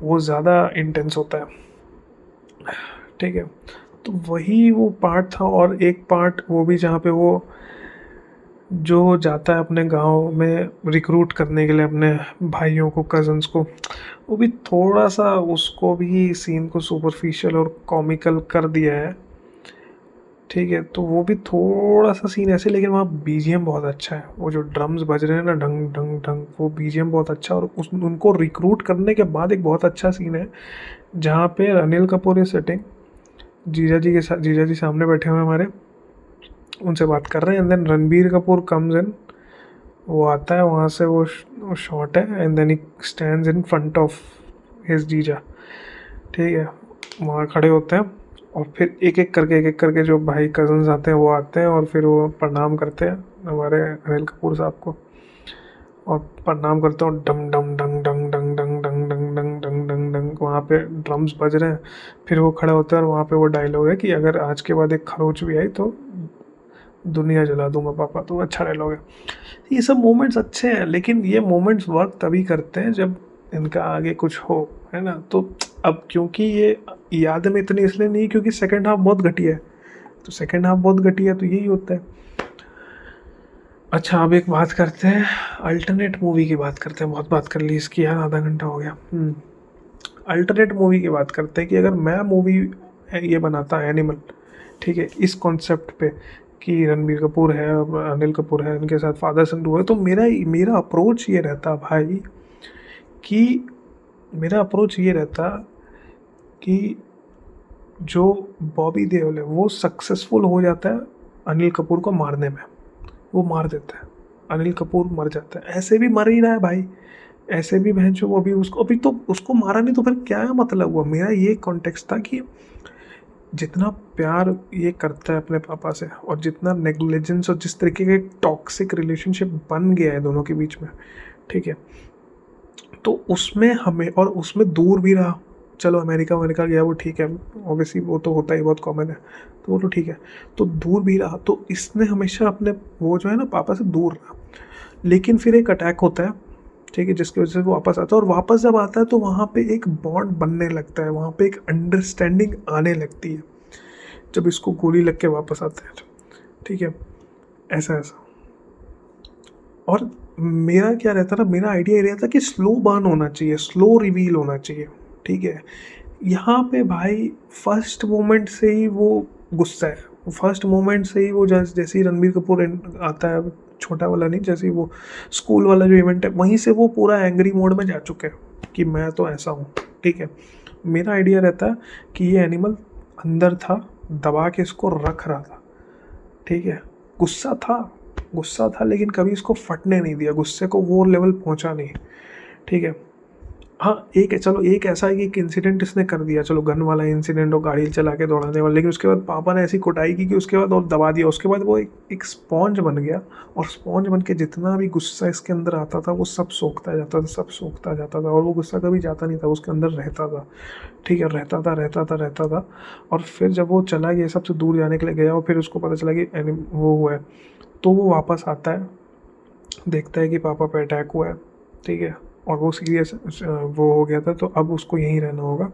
वो ज़्यादा इंटेंस होता है, ठीक है। तो वही वो पार्ट था। और एक पार्ट वो भी जहाँ पे वो जो जाता है अपने गांव में रिक्रूट करने के लिए अपने भाइयों को, कज़न्स को, वो भी थोड़ा सा उसको भी सीन को सुपरफिशियल और कॉमिकल कर दिया है, ठीक है, तो वो भी थोड़ा सा सीन ऐसे, लेकिन वहाँ बीजीएम बहुत अच्छा है, वो जो ड्रम्स बज रहे हैं ना ढंग ढंग ढंग, वो बीजीएम बहुत अच्छा। और उनको रिक्रूट करने के बाद एक बहुत अच्छा सीन है जहाँ पे अनिल कपूर इज सिटिंग, जीजा जी के साथ, जीजा जी सामने बैठे हुए हमारे, उनसे बात कर रहे हैं, and then Ranbir Kapoor comes in, वो आता है वहाँ से, वो शॉट है, and then he stands in front of his जीजा। ठीक है, वहाँ खड़े होते हैं और फिर एक एक करके जो भाई कजन्स आते हैं वो आते हैं और फिर वो प्रणाम करते हैं हमारे अनिल कपूर साहब को, और प्रणाम करते हैं, और डम डम डंग डंग डंग डंग डंग डंग डंग डंग डंग डंग वहाँ पे ड्रम्स बज रहे हैं। फिर वो खड़े होते हैं और वहाँ पे वो डायलॉग है कि अगर आज के बाद एक खरोच भी आई तो दुनिया जला दूंगा पापा, तो अच्छा डायलॉग है। ये सब मोमेंट्स अच्छे हैं, लेकिन ये मोमेंट्स वर्क तभी करते हैं जब इनका आगे कुछ हो, है ना। तो अब क्योंकि ये याद में इतनी इसलिए नहीं क्योंकि सेकंड हाफ बहुत घटिया है, तो सेकंड हाफ बहुत घटिया है तो यही होता है। अच्छा, अब एक बात करते हैं, अल्टरनेट मूवी की बात करते हैं। बहुत बात कर ली इसकी यार, आधा घंटा हो गया। अल्टरनेट मूवी की बात करते हैं कि अगर मैं मूवी ये बनाता एनिमल, ठीक है, इस कॉन्सेप्ट पे कि रणबीर कपूर है, अनिल कपूर है, इनके साथ फादर सन डुओ है, तो मेरा अप्रोच ये रहता भाई कि मेरा अप्रोच ये रहता कि जो बॉबी देओल है वो सक्सेसफुल हो जाता है अनिल कपूर को मारने में, वो मार देता है, अनिल कपूर मर जाता है। ऐसे भी मर ही रहा है भाई, ऐसे भी बहन जो, वो अभी उसको, अभी तो उसको मारा नहीं तो फिर क्या मतलब हुआ। मेरा ये कॉन्टेक्स्ट था कि जितना प्यार ये करता है अपने पापा से, और जितना नेग्लिजेंस और जिस तरीके के टॉक्सिक रिलेशनशिप बन गया है दोनों के बीच में, ठीक है, तो उसमें हमें, और उसमें दूर भी रहा, चलो अमेरिका गया वो ठीक है, ऑब्वियसली वो तो होता ही, बहुत कॉमन है, तो वो तो ठीक है, तो दूर भी रहा, तो इसने हमेशा अपने वो जो है ना पापा से दूर रहा। लेकिन फिर एक अटैक होता है, ठीक है, जिसकी वजह से वो वापस आता है, और वापस जब आता है तो वहाँ पे एक बॉन्ड बनने लगता है, वहाँ पे एक अंडरस्टैंडिंग आने लगती है जब इसको गोली लग के वापस आते हैं, ठीक है, ऐसा ऐसा। और मेरा क्या रहता ना, मेरा आइडिया ये रहता कि स्लो बर्न होना चाहिए, स्लो रिवील होना चाहिए, ठीक है। यहाँ पे भाई फर्स्ट मोमेंट से ही वो गुस्सा है, फर्स्ट मोमेंट से ही वो जैसे ही रणबीर कपूर आता है, छोटा वाला नहीं, जैसे ही वो स्कूल वाला जो इवेंट है, वहीं से वो पूरा एंग्री मोड में जा चुके हैं कि मैं तो ऐसा हूँ, ठीक है। मेरा आइडिया रहता है कि ये एनिमल अंदर था, दबा के इसको रख रहा था, ठीक है, गुस्सा था लेकिन कभी इसको फटने नहीं दिया, गुस्से को वो लेवल पहुंचा नहीं, ठीक है। हाँ, एक ऐसा है कि एक इंसिडेंट इसने कर दिया, चलो गन वाला इंसिडेंट और गाड़ी चला के दौड़ाने वाला, लेकिन उसके बाद पापा ने ऐसी कुटाई की कि उसके बाद और दबा दिया, उसके बाद वो एक स्पॉन्ज बन गया, और स्पॉन्ज बन के जितना भी गुस्सा इसके अंदर आता था वो सब सोखता जाता था, सब सोखता जाता था, और वो गुस्सा कभी जाता नहीं था, उसके अंदर रहता था, ठीक है, रहता था। और फिर जब वो चला गया, सबसे दूर जाने के लिए गया, और फिर उसको पता चला कि वो हुआ है, तो वो वापस आता है, देखता है कि पापा पे अटैक हुआ है, ठीक है, और वो सीरियस वो हो गया था, तो अब उसको यहीं रहना होगा।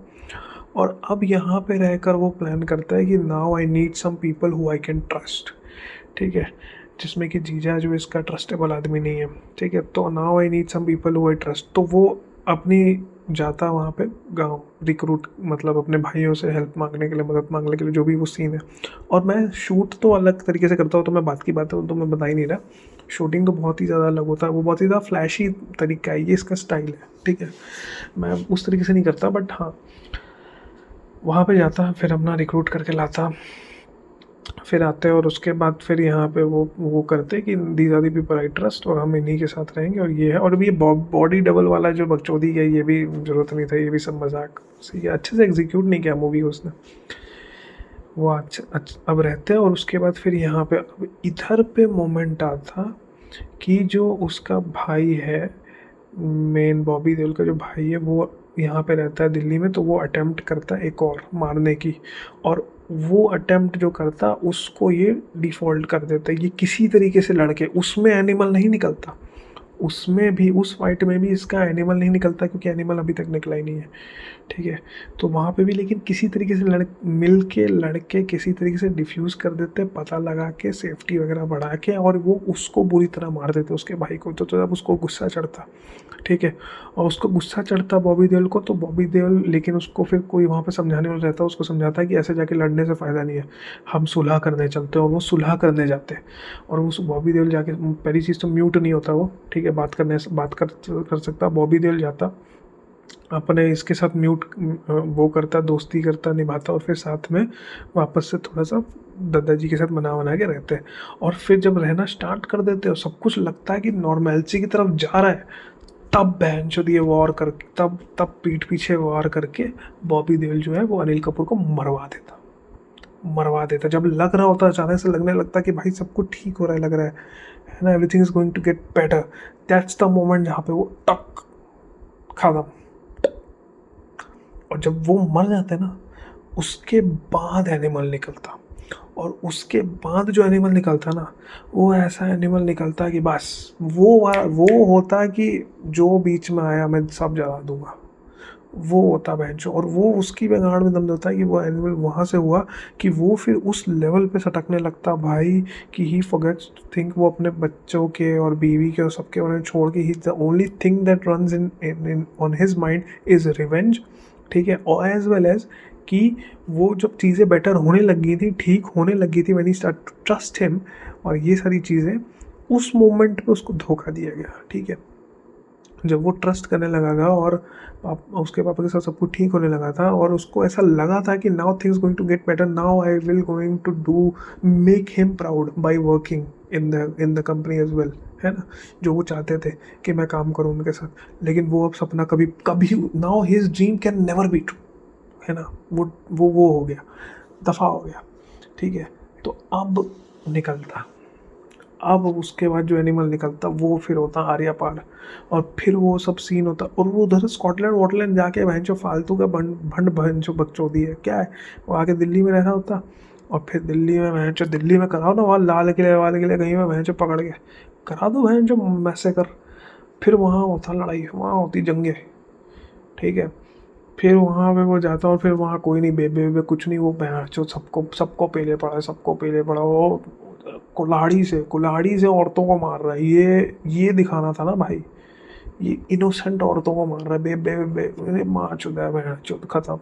और अब यहाँ पे रहकर वो प्लान करता है कि now I need some people who I can trust, ठीक है, जिसमें कि जीजा जो इसका ट्रस्टेबल आदमी नहीं है, ठीक है, तो now I need some people who I trust, तो वो अपनी जाता वहाँ पे गांव रिक्रूट, मतलब अपने भाइयों से हेल्प मांगने के लिए, मदद मांगने के लिए, जो भी वो सीन है। और मैं शूट तो अलग तरीके से करता हूँ, तो मैं बात की बात है तो मैं बता ही नहीं रहा, शूटिंग तो बहुत ही ज़्यादा अलग होता है, वो बहुत ही ज़्यादा फ्लैशी तरीका है, ये इसका स्टाइल है, ठीक है, मैं उस तरीके से नहीं करता, बट हाँ वहाँ पे जाता, फिर अपना रिक्रूट करके लाता, फिर आते, और उसके बाद फिर यहाँ पे वो करते कि these are the people I trust, और हम इन्हीं के साथ रहेंगे, और ये है। और ये बॉडी डबल वाला जो बकचोदी है, ये भी ज़रूरत नहीं था, ये भी सब मजाक से, ये अच्छे से एग्जीक्यूट नहीं किया मूवी उसने, वो अच्छा अब रहते हैं। और उसके बाद फिर यहाँ पे अब इधर पे मोमेंट आता कि जो उसका भाई है, मेन बॉबी देओल का जो भाई है, वो यहाँ पे रहता है दिल्ली में, तो वो अटेम्प्ट करता है एक और मारने की, और वो अटेम्प्ट जो करता उसको ये डिफ़ॉल्ट कर देता है, ये किसी तरीके से लड़के, उसमें एनिमल नहीं निकलता, उसमें भी उस फाइट में भी इसका एनिमल नहीं निकलता, क्योंकि एनिमल अभी तक निकला ही नहीं है, ठीक है। तो वहाँ पे भी लेकिन किसी तरीके से लड़के किसी तरीके से डिफ्यूज़ कर देते, पता लगा के सेफ्टी वगैरह बढ़ा के, और वो उसको बुरी तरह मार देते उसके भाई को, तो जब उसको गुस्सा चढ़ता, ठीक है। और उसको गुस्सा चढ़ता बॉबी देओल को, तो बॉबी देओल लेकिन उसको फिर कोई वहाँ पे समझाने वाला रहता है, उसको समझाता है कि ऐसे जाके लड़ने से फ़ायदा नहीं है, हम सुलह करने चलते हैं। और वो सुलह करने जाते हैं। और उस बॉबी देओल जाके, पहली चीज़ तो म्यूट नहीं होता वो, ठीक है, बात कर सकता। बॉबी देओल जाता अपने इसके साथ म्यूट वो करता, दोस्ती करता, निभाता, और फिर साथ में वापस से थोड़ा सा दादाजी के साथ मना के रहते हैं। और फिर जब रहना स्टार्ट कर देते हो, सब कुछ लगता है कि नॉर्मैलिटी की तरफ जा रहा है, तब बहनचोद ये वॉर कर तब पीठ पीछे वॉर करके बॉबी देओल जो है वो अनिल कपूर को मरवा देता। जब लग रहा होता, अचानक से लगने लगता कि भाई सब कुछ ठीक हो रहा है, लग रहा है ना, everything is going to get better, that's the moment जहाँ पे वो टक खत्म। और जब वो मर जाते हैं ना, उसके बाद एनिमल निकलता। और उसके बाद जो एनिमल निकलता ना, वो ऐसा एनिमल निकलता कि बस वो होता कि जो बीच में आया मैं सब जला दूंगा, वो होता बेंचो। और वो उसकी बिगाड़ में दम होता है कि वो एनिमल वहाँ से हुआ कि वो फिर उस लेवल पे सटकने लगता भाई कि ही फॉरगेट्स टू थिंक, वो अपने बच्चों के और बीवी के और सबके बारे में छोड़ के, he the only thing that runs in on his mind is revenge, ठीक है। और एज वेल एज कि वो जब चीज़ें बेटर होने लगी थी, ठीक होने लगी थी, when he start to trust him, और ये सारी चीज़ें, उस मोमेंट पे उसको धोखा दिया गया, ठीक है। जब वो ट्रस्ट करने लगा था और उसके पापा के साथ सब कुछ ठीक होने लगा था, और उसको ऐसा लगा था कि now things going to get better, now I will going to do make him proud by working in the company as well, है ना, जो वो चाहते थे कि मैं काम करूँ उनके साथ। लेकिन वो अब सपना कभी कभी, now his dream can never be true, है ना, वो हो गया, दफ़ा हो गया, ठीक है। तो अब निकलता, अब उसके बाद जो एनिमल निकलता वो फिर होता आर्या पार, और फिर वो सब सीन होता। और वो उधर स्कॉटलैंड वॉटलैंड जाके भैंचो फालतू का भंड भैंचो बकचोदी है क्या है, वो आके दिल्ली में रहना होता। और फिर दिल्ली में भैंचो, दिल्ली में कराओ ना, वहाँ लाल किले वाले किले कहीं में भैंचो पकड़ के करा दो भैंचो मैसेकर। फिर वहाँ होता लड़ाई, वहाँ होती जंगे, ठीक है। फिर वहाँ पे वो जाता, और फिर वहाँ कोई नहीं, बेबे कुछ नहीं, वो भैंचो सबको पेले पड़ा वो कुल्हाड़ी से औरतों को मार रहा है। ये दिखाना था ना भाई, ये इनोसेंट औरतों को मार रहा है, बे माँ चुदा है, बहन चुद खत्म।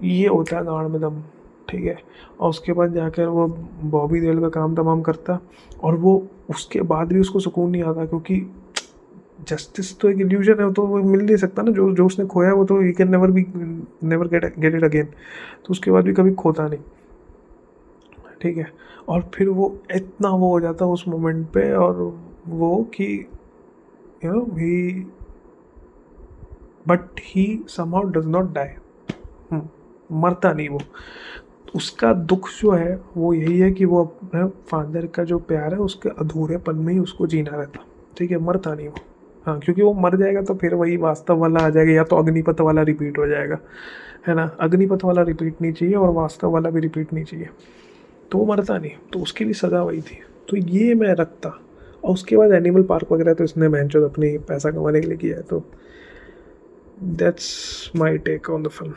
ये होता है गांड में दम, ठीक है। और उसके बाद जाकर वो बॉबी देओल का काम तमाम करता, और वो उसके बाद भी उसको सुकून नहीं आता, क्योंकि जस्टिस तो एक इल्यूजन है, तो वो मिल नहीं सकता ना, जो जो उसने खोया वो तो he can never get it again, तो उसके बाद भी कभी खोता नहीं, ठीक है। और फिर वो इतना वो हो जाता उस मोमेंट पे, और वो कि you know he, but he somehow does not die, मरता नहीं वो। उसका दुख जो है वो यही है कि वो अपने फादर का जो प्यार है उसके अधूरेपन में ही उसको जीना रहता, ठीक है, मरता नहीं वो। हाँ, क्योंकि वो मर जाएगा तो फिर वही वास्तव वाला आ जाएगा, या तो अग्निपथ वाला रिपीट हो जाएगा, है ना। अग्निपथ वाला रिपीट नहीं चाहिए, और वास्तव वाला भी रिपीट नहीं चाहिए, तो वो मरता नहीं, तो उसकी भी सज़ा वही थी। तो ये मैं रखता। और उसके बाद एनिमल पार्क वगैरह तो इसने मैंचो अपनी पैसा कमाने के लिए किया है, तो that's my take on the film.